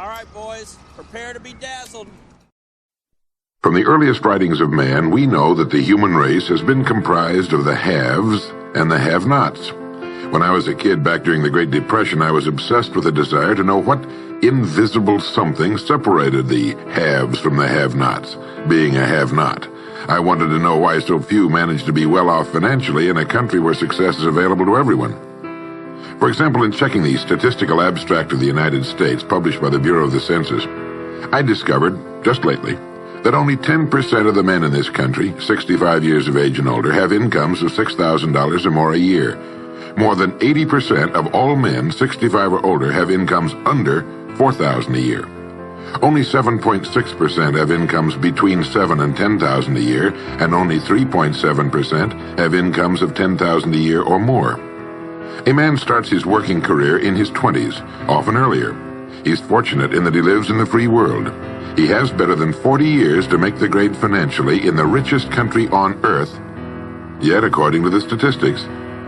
All right, boys, prepare to be dazzled. From the earliest writings of man, we know that the human race has been comprised of the haves and the have-nots. When I was a kid back during the Great Depression, I was obsessed with a desire to know what invisible something separated the haves from the have-nots, being a have-not. I wanted to know why so few managed to be well off financially in a country where success is available to everyone. For example, in checking the Statistical Abstract of the United States, published by the Bureau of the Census, I discovered, just lately, that only 10% of the men in this country, 65 years of age and older, have incomes of $6,000 or more a year. More than 80% of all men 65 or older have incomes under $4,000 a year. Only 7.6% have incomes between $7,000 and $10,000 a year, and only 3.7% have incomes of $10,000 a year or more. A man starts his working career in his 20s, often earlier. He's fortunate in that he lives in the free world. He has better than 40 years to make the grade financially in the richest country on earth. Yet, according to the statistics,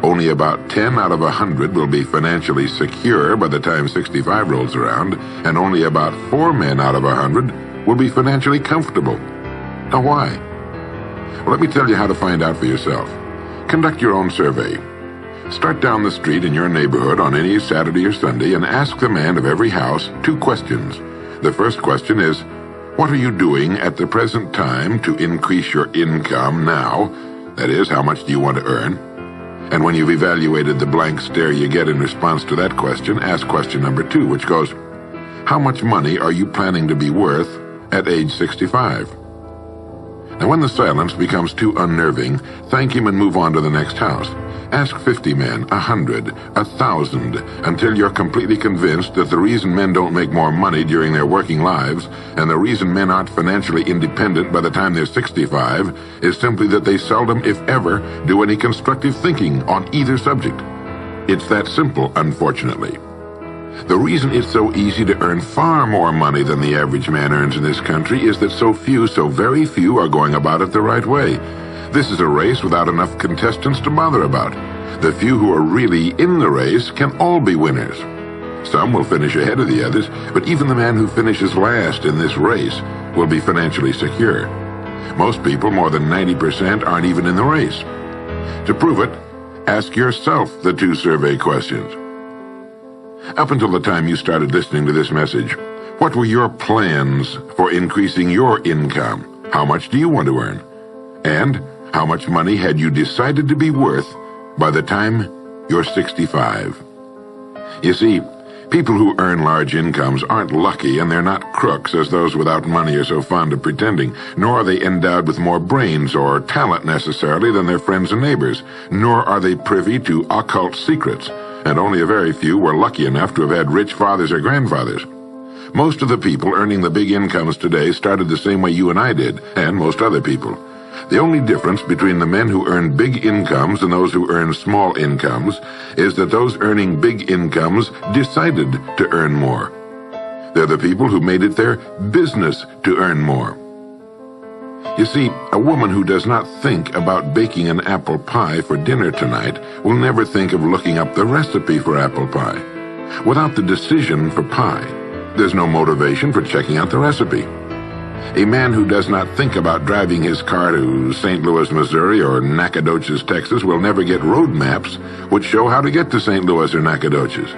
only about 10 out of 100 will be financially secure by the time 65 rolls around, and only about 4 men out of 100 will be financially comfortable. Now, why? Well, let me tell you how to find out for yourself. Conduct your own survey. Start down the street in your neighborhood on any Saturday or Sunday and ask the man of every house 2 questions. The first question is, what are you doing at the present time to increase your income now? That is, how much do you want to earn? And when you've evaluated the blank stare you get in response to that question, ask question number 2, which goes, how much money are you planning to be worth at age 65? Now, when the silence becomes too unnerving, thank him and move on to the next house. Ask 50 men, 100, 1,000, until you're completely convinced that the reason men don't make more money during their working lives, and the reason men aren't financially independent by the time they're 65, is simply that they seldom, if ever, do any constructive thinking on either subject. It's that simple, unfortunately. The reason it's so easy to earn far more money than the average man earns in this country is that so very few are going about it the right way. This is a race without enough contestants to bother about. The few who are really in the race can all be winners. Some will finish ahead of the others, but even the man who finishes last in this race will be financially secure. Most people, more than 90%, aren't even in the race. To prove it, ask yourself the 2 survey questions. Up until the time you started listening to this message, what were your plans for increasing your income? How much do you want to earn? And how much money had you decided to be worth by the time you're 65? You see, people who earn large incomes aren't lucky, and they're not crooks as those without money are so fond of pretending, nor are they endowed with more brains or talent necessarily than their friends and neighbors, nor are they privy to occult secrets, and only a very few were lucky enough to have had rich fathers or grandfathers. Most of the people earning the big incomes today started the same way you and I did, and most other people. The only difference between the men who earn big incomes and those who earn small incomes is that those earning big incomes decided to earn more. They're the people who made it their business to earn more. You see, a woman who does not think about baking an apple pie for dinner tonight will never think of looking up the recipe for apple pie. Without the decision for pie, there's no motivation for checking out the recipe. A man who does not think about driving his car to St. Louis, Missouri or Nacogdoches, Texas will never get road maps which show how to get to St. Louis or Nacogdoches.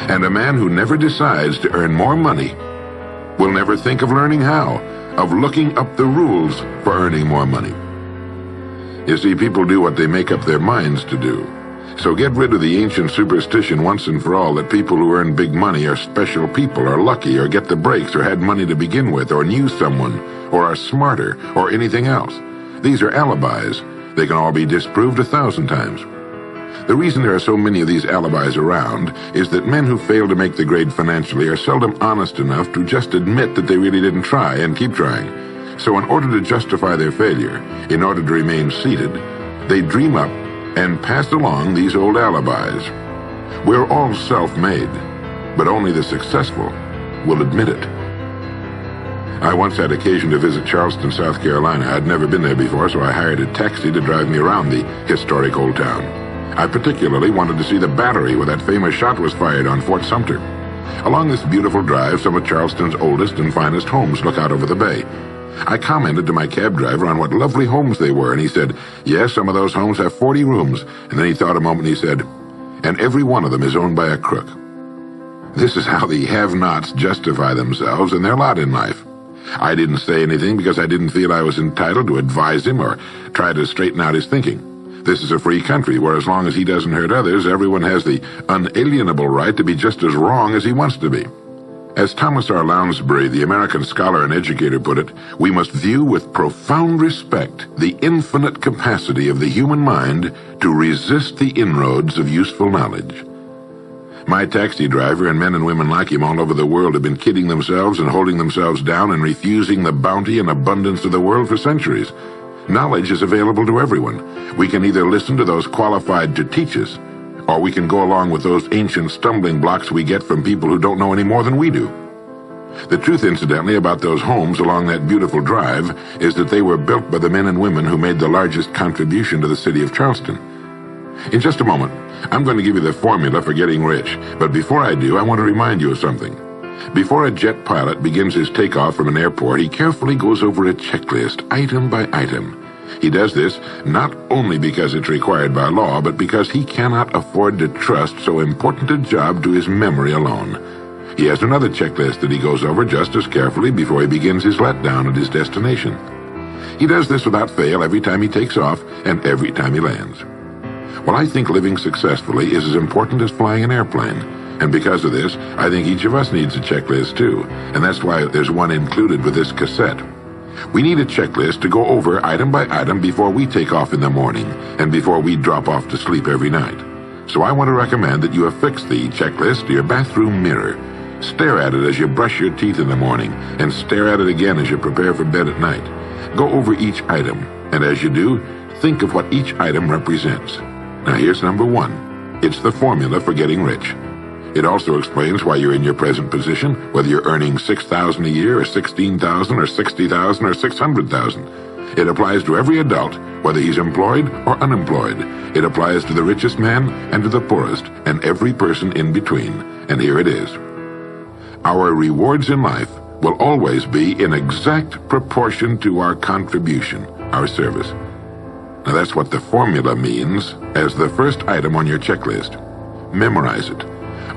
And a man who never decides to earn more money will never think of learning how, of looking up the rules for earning more money. You see, people do what they make up their minds to do. So get rid of the ancient superstition once and for all that people who earn big money are special people, or lucky, or get the breaks, or had money to begin with, or knew someone, or are smarter, or anything else. These are alibis. They can all be disproved 1,000 times. The reason there are so many of these alibis around is that men who fail to make the grade financially are seldom honest enough to just admit that they really didn't try and keep trying. So in order to justify their failure, in order to remain seated, they dream up and pass along these old alibis. We're all self-made, but only the successful will admit it. I once had occasion to visit Charleston, South Carolina. I'd never been there before, so I hired a taxi to drive me around the historic old town. I particularly wanted to see the battery where that famous shot was fired on Fort Sumter. Along this beautiful drive, some of Charleston's oldest and finest homes look out over the bay. I commented to my cab driver on what lovely homes they were, and he said, yes, some of those homes have 40 rooms. And then he thought a moment and he said, and every one of them is owned by a crook. This is how the have-nots justify themselves and their lot in life. I didn't say anything because I didn't feel I was entitled to advise him or try to straighten out his thinking. This is a free country where as long as he doesn't hurt others, everyone has the unalienable right to be just as wrong as he wants to be. As Thomas R. Lounsbury, the American scholar and educator, put it, we must view with profound respect the infinite capacity of the human mind to resist the inroads of useful knowledge. My taxi driver and men and women like him all over the world have been kidding themselves and holding themselves down and refusing the bounty and abundance of the world for centuries. Knowledge is available to everyone. We can either listen to those qualified to teach us, or we can go along with those ancient stumbling blocks we get from people who don't know any more than we do. The truth, incidentally, about those homes along that beautiful drive is that they were built by the men and women who made the largest contribution to the city of Charleston. In just a moment, I'm going to give you the formula for getting rich, but before I do, I want to remind you of something. Before a jet pilot begins his takeoff from an airport, he carefully goes over a checklist, item by item. He does this not only because it's required by law, but because he cannot afford to trust so important a job to his memory alone. He has another checklist that he goes over just as carefully before he begins his letdown at his destination. He does this without fail every time he takes off and every time he lands. Well, I think living successfully is as important as flying an airplane. And because of this, I think each of us needs a checklist too. And that's why there's one included with this cassette. We need a checklist to go over item by item before we take off in the morning and before we drop off to sleep every night. So I want to recommend that you affix the checklist to your bathroom mirror. Stare at it as you brush your teeth in the morning and stare at it again as you prepare for bed at night. Go over each item, and as you do, think of what each item represents. Now here's number one. It's the formula for getting rich. It also explains why you're in your present position, whether you're earning $6,000 a year or $16,000 or $60,000 or $600,000. It applies to every adult, whether he's employed or unemployed. It applies to the richest man and to the poorest, and every person in between. And here it is. Our rewards in life will always be in exact proportion to our contribution, our service. Now that's what the formula means as the first item on your checklist. Memorize it.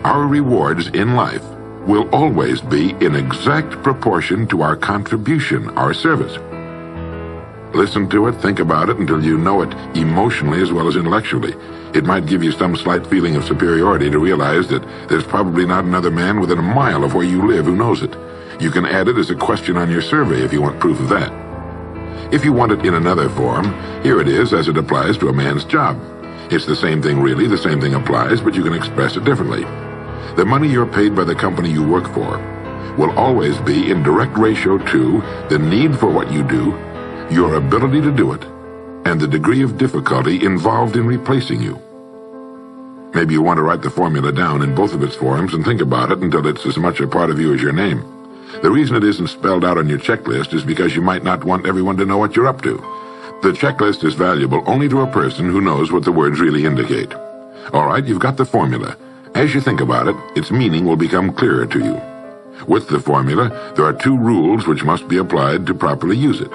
Our rewards in life will always be in exact proportion to our contribution, our service. Listen to it, think about it until you know it emotionally as well as intellectually. It might give you some slight feeling of superiority to realize that there's probably not another man within a mile of where you live who knows it. You can add it as a question on your survey if you want proof of that. If you want it in another form, here it is as it applies to a man's job. It's the same thing really, the same thing applies, but you can express it differently. The money you're paid by the company you work for will always be in direct ratio to the need for what you do, your ability to do it, and the degree of difficulty involved in replacing you. Maybe you want to write the formula down in both of its forms and think about it until it's as much a part of you as your name. The reason it isn't spelled out on your checklist is because you might not want everyone to know what you're up to. The checklist is valuable only to a person who knows what the words really indicate. All right, you've got the formula. As you think about it, its meaning will become clearer to you. With the formula, there are 2 rules which must be applied to properly use it.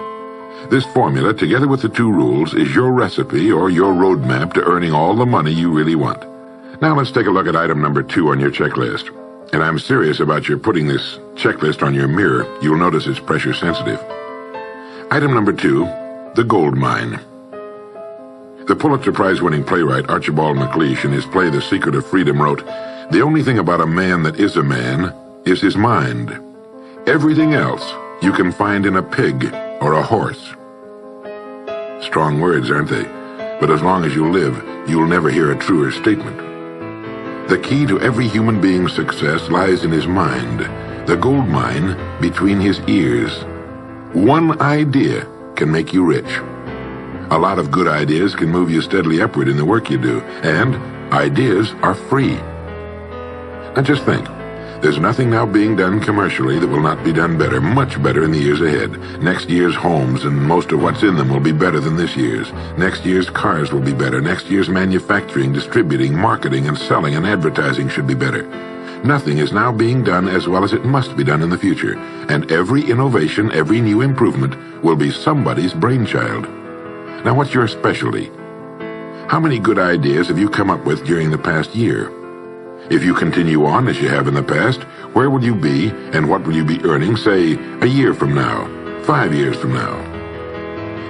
This formula, together with the 2 rules, is your recipe or your roadmap to earning all the money you really want. Now let's take a look at item number 2 on your checklist. And I'm serious about your putting this checklist on your mirror. You'll notice it's pressure sensitive. Item number 2, the gold mine. The Pulitzer Prize-winning playwright Archibald MacLeish, in his play The Secret of Freedom, wrote, "The only thing about a man that is a man is his mind. Everything else you can find in a pig or a horse." Strong words, aren't they? But as long as you live, you'll never hear a truer statement. The key to every human being's success lies in his mind, the gold mine between his ears. One idea can make you rich. A lot of good ideas can move you steadily upward in the work you do, and ideas are free. Now just think, there's nothing now being done commercially that will not be done better, much better in the years ahead. Next year's homes and most of what's in them will be better than this year's. Next year's cars will be better. Next year's manufacturing, distributing, marketing, and selling and advertising should be better. Nothing is now being done as well as it must be done in the future, and every innovation, every new improvement will be somebody's brainchild. Now, what's your specialty? How many good ideas have you come up with during the past year? If you continue on as you have in the past, where will you be and what will you be earning, say, a year from now, 5 years from now?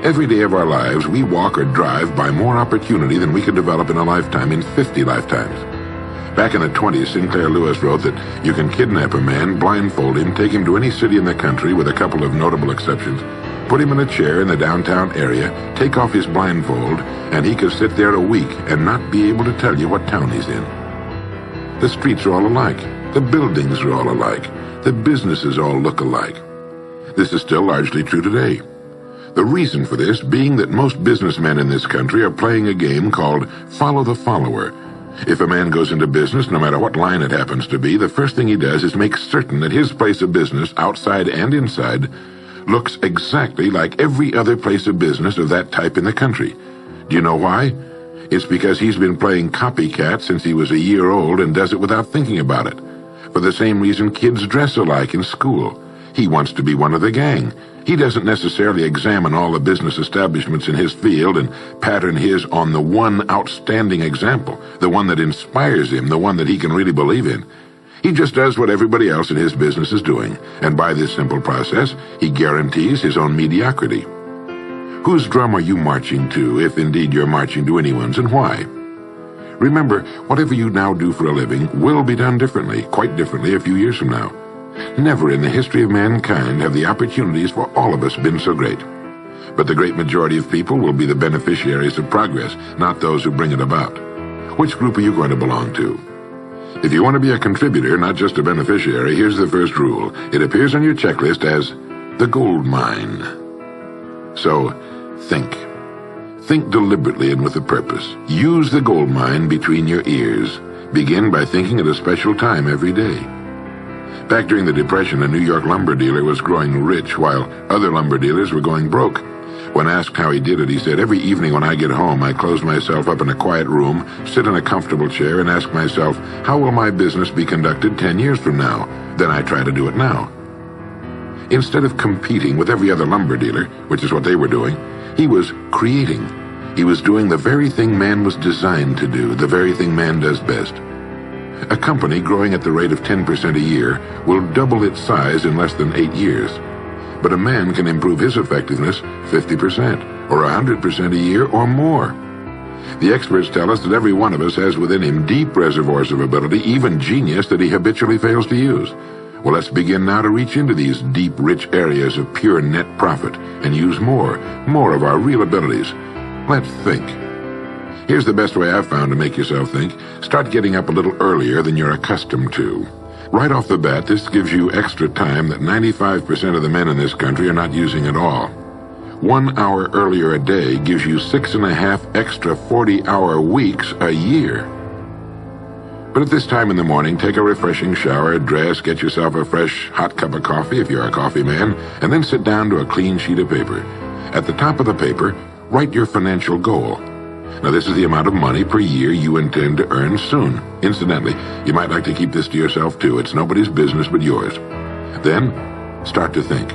Every day of our lives, we walk or drive by more opportunity than we could develop in a lifetime, in 50 lifetimes. Back in the 20s, Sinclair Lewis wrote that you can kidnap a man, blindfold him, take him to any city in the country with a couple of notable exceptions, put him in a chair in the downtown area, take off his blindfold, and he could sit there a week and not be able to tell you what town he's in. The streets are all alike. The buildings are all alike. The businesses all look alike. This is still largely true today. The reason for this being that most businessmen in this country are playing a game called follow the follower. If a man goes into business, no matter what line it happens to be, the first thing he does is make certain that his place of business, outside and inside, looks exactly like every other place of business of that type in the country. Do you know why? It's because he's been playing copycat since he was a year old and does it without thinking about it. For the same reason kids dress alike in school. He wants to be one of the gang. He doesn't necessarily examine all the business establishments in his field and pattern his on the one outstanding example, the one that inspires him, the one that he can really believe in. He just does what everybody else in his business is doing, and by this simple process, he guarantees his own mediocrity. Whose drum are you marching to, if indeed you're marching to anyone's, and why? Remember, whatever you now do for a living will be done differently, quite differently a few years from now. Never in the history of mankind have the opportunities for all of us been so great. But the great majority of people will be the beneficiaries of progress, not those who bring it about. Which group are you going to belong to? If you want to be a contributor, not just a beneficiary, here's the first rule. It appears on your checklist as the gold mine. So, think. Think deliberately and with a purpose. Use the gold mine between your ears. Begin by thinking at a special time every day. Back during the Depression, a New York lumber dealer was growing rich while other lumber dealers were going broke. When asked how he did it, he said, "Every evening when I get home, I close myself up in a quiet room, sit in a comfortable chair, and ask myself, how will my business be conducted 10 years from now? Then I try to do it now." Instead of competing with every other lumber dealer, which is what they were doing, he was creating. He was doing the very thing man was designed to do, the very thing man does best. A company growing at the rate of 10% a year will double its size in less than 8 years. But a man can improve his effectiveness 50% or 100% a year or more. The experts tell us that every one of us has within him deep reservoirs of ability, even genius, that he habitually fails to use. Well, let's begin now to reach into these deep, rich areas of pure net profit and use more of our real abilities. Let's think. Here's the best way I've found to make yourself think. Start getting up a little earlier than you're accustomed to. Right off the bat, this gives you extra time that 95% of the men in this country are not using at all. 1 hour earlier a day gives you 6.5 extra 40-hour weeks a year. But at this time in the morning, take a refreshing shower, dress, get yourself a fresh, hot cup of coffee if you're a coffee man, and then sit down to a clean sheet of paper. At the top of the paper, write your financial goal. Now, this is the amount of money per year you intend to earn soon. Incidentally, you might like to keep this to yourself, too. It's nobody's business but yours. Then, start to think.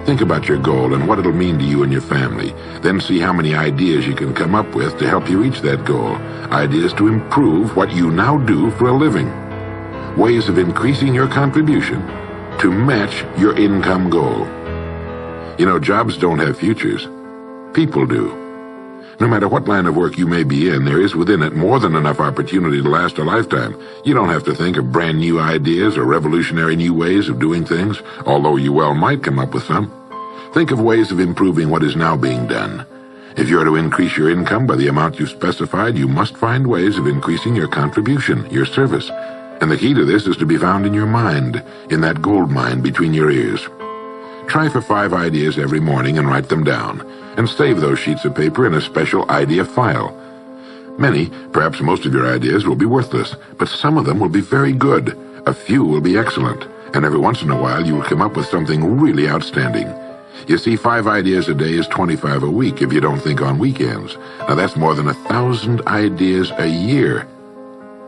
Think about your goal and what it'll mean to you and your family. Then see how many ideas you can come up with to help you reach that goal. Ideas to improve what you now do for a living. Ways of increasing your contribution to match your income goal. You know, jobs don't have futures. People do. No matter what line of work you may be in, there is within it more than enough opportunity to last a lifetime. You don't have to think of brand new ideas or revolutionary new ways of doing things, although you well might come up with some. Think of ways of improving what is now being done. If you are to increase your income by the amount you've specified, you must find ways of increasing your contribution, your service. And the key to this is to be found in your mind, in that gold mine between your ears. Try for 5 ideas every morning and write them down, and save those sheets of paper in a special idea file. Many, perhaps most of your ideas will be worthless, but some of them will be very good. A few will be excellent, and every once in a while you will come up with something really outstanding. You see, 5 ideas a day is 25 a week if you don't think on weekends. Now that's more than 1,000 ideas a year.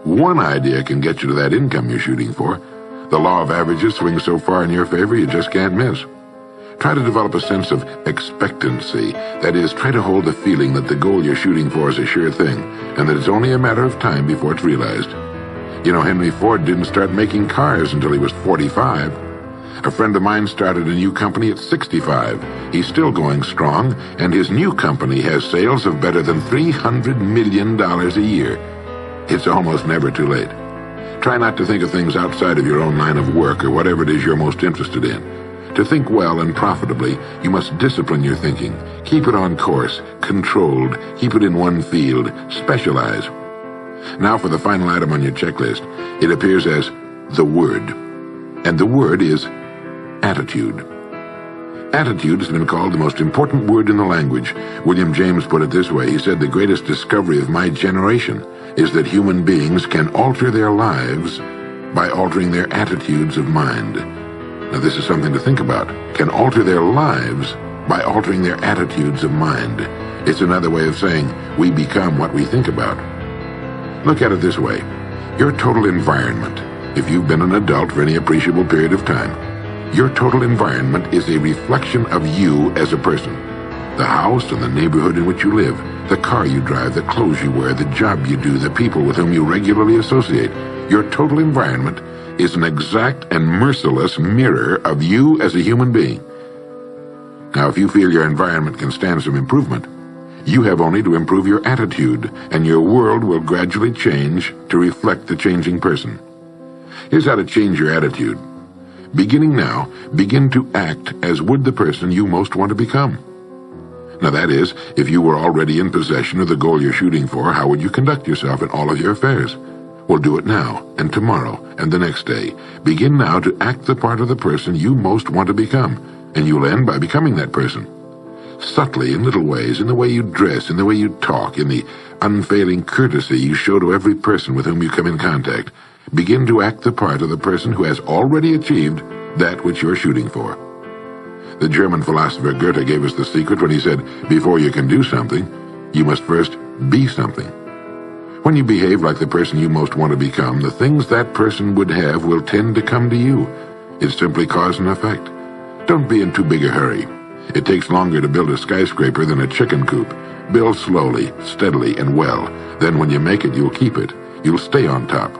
One idea can get you to that income you're shooting for. The law of averages swings so far in your favor you just can't miss. Try to develop a sense of expectancy. That is, try to hold the feeling that the goal you're shooting for is a sure thing, and that it's only a matter of time before it's realized. You know, Henry Ford didn't start making cars until he was 45. A friend of mine started a new company at 65. He's still going strong, and his new company has sales of better than $300 million a year. It's almost never too late. Try not to think of things outside of your own line of work or whatever it is you're most interested in. To think well and profitably, you must discipline your thinking. Keep it on course, controlled, keep it in one field, specialize. Now for the final item on your checklist. It appears as the word. And the word is attitude. Attitude has been called the most important word in the language. William James put it this way. He said, "The greatest discovery of my generation is that human beings can alter their lives by altering their attitudes of mind." Now this is something to think about. Can alter their lives by altering their attitudes of mind. It's another way of saying we become what we think about. Look at it this way. Your total environment, if you've been an adult for any appreciable period of time, your total environment is a reflection of you as a person. The house and the neighborhood in which you live, the car you drive, the clothes you wear, the job you do, the people with whom you regularly associate. Your total environment is an exact and merciless mirror of you as a human being. Now, if you feel your environment can stand some improvement, you have only to improve your attitude, and your world will gradually change to reflect the changing person. Here's how to change your attitude. Beginning now, begin to act as would the person you most want to become. Now that is, if you were already in possession of the goal you're shooting for, how would you conduct yourself in all of your affairs? Well, do it now, and tomorrow, and the next day. Begin now to act the part of the person you most want to become, and you'll end by becoming that person. Subtly, in little ways, in the way you dress, in the way you talk, in the unfailing courtesy you show to every person with whom you come in contact, begin to act the part of the person who has already achieved that which you're shooting for. The German philosopher Goethe gave us the secret when he said, before you can do something, you must first be something. When you behave like the person you most want to become, the things that person would have will tend to come to you. It's simply cause and effect. Don't be in too big a hurry. It takes longer to build a skyscraper than a chicken coop. Build slowly, steadily, and well. Then when you make it, you'll keep it. You'll stay on top.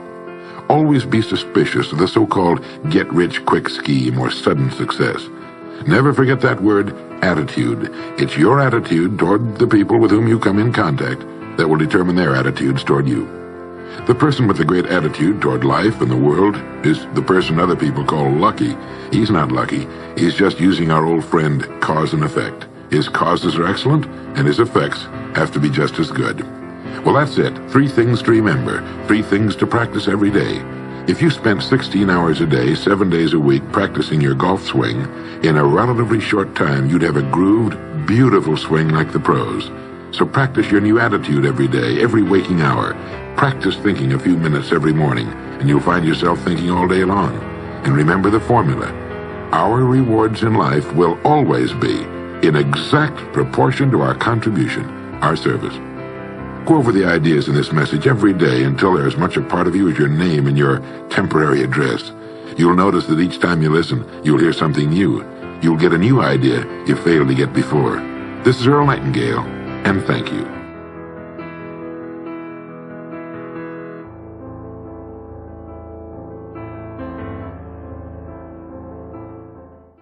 Always be suspicious of the so-called get-rich-quick scheme or sudden success. Never forget that word, attitude. It's your attitude toward the people with whom you come in contact that will determine their attitudes toward you. The person with the great attitude toward life and the world is the person other people call lucky. He's not lucky. He's just using our old friend cause and effect. His causes are excellent, and his effects have to be just as good. Well, that's it. 3 things to remember. 3 things to practice every day. If you spent 16 hours a day, 7 days a week, practicing your golf swing, in a relatively short time, you'd have a grooved, beautiful swing like the pros. So practice your new attitude every day, every waking hour. Practice thinking a few minutes every morning, and you'll find yourself thinking all day long. And remember the formula. Our rewards in life will always be in exact proportion to our contribution, our service. Go over the ideas in this message every day until they're as much a part of you as your name and your temporary address. You'll notice that each time you listen, you'll hear something new. You'll get a new idea you failed to get before. This is Earl Nightingale, and thank you.